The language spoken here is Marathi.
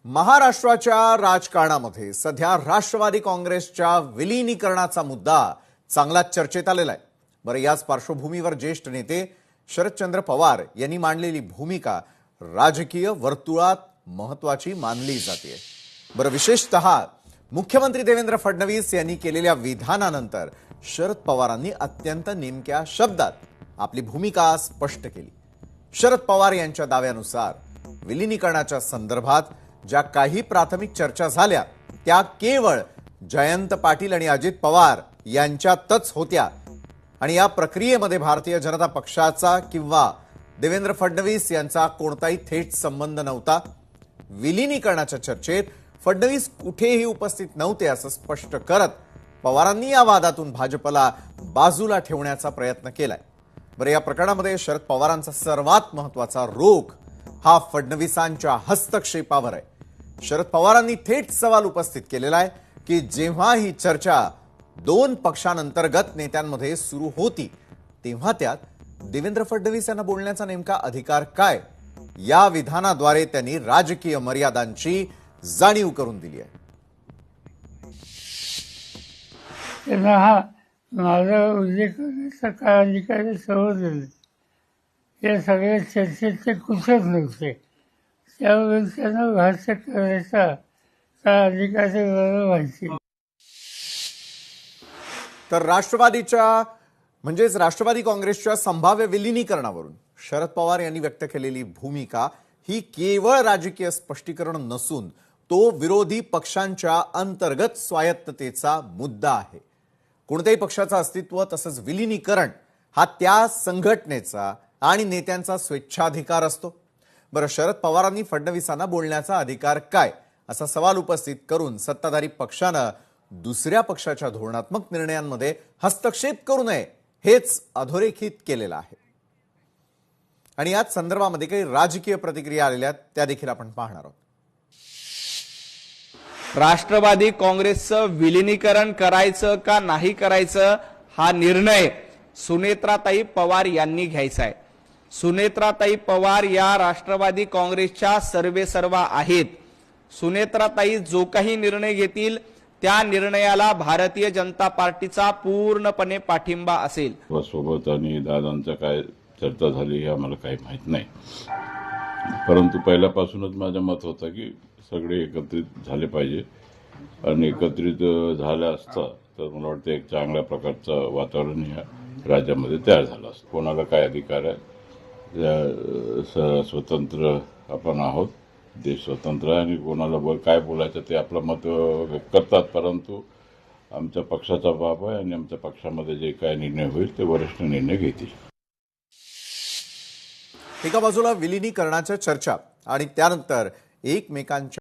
महाराष्ट्राच्या राजकारणामध्ये सध्या राष्ट्रवादी काँग्रेसच्या विलीनीकरणाचा मुद्दा चांगलाच चर्चेत आलेला आहे। बरं, याच पार्श्वभूमीवर ज्येष्ठ नेते शरदचंद्र पवार यांनी मांडलेली भूमिका राजकीय वर्तुळात महत्त्वाची मानली जाते। बरं, विशेषतः मुख्यमंत्री देवेंद्र फडणवीस यांनी केलेल्या विधानानंतर शरद पवारांनी अत्यंत नेमक्या शब्दात आपली भूमिका स्पष्ट केली। शरद पवार यांच्या दाव्यानुसार विलीनीकरणाच्या संदर्भात ज्या काही प्राथमिक चर्चा झाल्या त्या केवळ जयंत पाटील आणि अजित पवार यांच्यातच होत्या आणि या प्रक्रियेमध्ये भारतीय जनता पक्षाचा किंवा देवेंद्र फडणवीस यांचा कोणताही थेट संबंध नव्हता। विलीनीकरणाच्या चर्चेत फडणवीस कुठेही उपस्थित नव्हते असं स्पष्ट करत पवारांनी या वादातून भाजपला बाजूला ठेवण्याचा प्रयत्न केलाय। बरं, या प्रकरणामध्ये शरद पवारांचा सर्वात महत्त्वाचा रोख हा फडणवीसांच्या हस्तक्षेपावर आहे। शरद पवारांनी थेट सवाल उपस्थित केलेला आहे की जेव्हा ही चर्चा दोन पक्षांतर्गत नेत्यांमध्ये सुरू होती तेव्हा त्यात देवेंद्र फडणवीस यांना बोलण्याचा नेमका अधिकार काय, या विधानाद्वारे त्यांनी राजकीय मर्यादांची जाणीव करून दिली आहे। त्यांना हा माझा उल्लेख करण्याचा काय अधिकार समजले, या सगळ्या चर्चेत ते कुठेच नव्हते, त्यावेळी त्यांना भाष्य करायचा काय अधिकार ते मला माहिती। तर राष्ट्रवादी काँग्रेसच्या संभाव्य विलीनीकरणावरून शरद पवार यांनी व्यक्त केलेली भूमिका ही केवळ राजकीय स्पष्टीकरण नसून तो विरोधी पक्षांच्या अंतर्गत स्वायत्ततेचा मुद्दा आहे। कोणत्याही पक्षाचं अस्तित्व तसंच विलीनीकरण हा त्या संघटनेचा आणि नेत्यांचा स्वेच्छाधिकार असतो। बरं, शरद पवारांनी फडणवीसांना बोलण्याचा अधिकार काय असा सवाल उपस्थित करून सत्ताधारी पक्षानं दुसऱ्या पक्षाच्या धोरणात्मक निर्णयांमध्ये हस्तक्षेप करू नये हेच अधोरेखित केलेलं आहे। आणि याच संदर्भामध्ये काही राजकीय प्रतिक्रिया आलेल्या त्या देखील आपण पाहणार आहोत। राष्ट्रवादी काँग्रेसचं विलीनीकरण करायचं का नाही करायचं हा निर्णय सुनेत्राताई पवार यांनी घ्यायचा आहे। सुनेत्राताई पवार या राष्ट्रवादी काँग्रेसच्या सर्वेसर्वा आहेत। सुनेत्राताई जो काही निर्णय घेतील त्या निर्णयाला भारतीय जनता पार्टीचा पूर्णपणे पाठिंबा असेल। सोबत आणि दादांचा काय चर्चा झाली हे आम्हाला काही माहित नाही, परंतु पहिल्यापासूनच माझं मत होतं की सगळे एकत्रित झाले पाहिजे आणि एकत्रित झालं असतं तर मला वाटतं एक चांगल्या प्रकारचं वातावरण या राज्यामध्ये तयार झालं असतं। कोणाला काय अधिकार आहे, स्वतंत्र आपण आहोत, देश स्वतंत्र आहे आणि कोणाला काय बोलायचं ते आपलं मत व्यक्त करतात, परंतु आमच्या पक्षाचा बाब आहे आणि आमच्या पक्षामध्ये जे काय निर्णय होईल ते वरिष्ठ निर्णय घेतील। एका बाजूला विलीनीकरणाच्या चर्चा आणि त्यानंतर एकमेकांच्या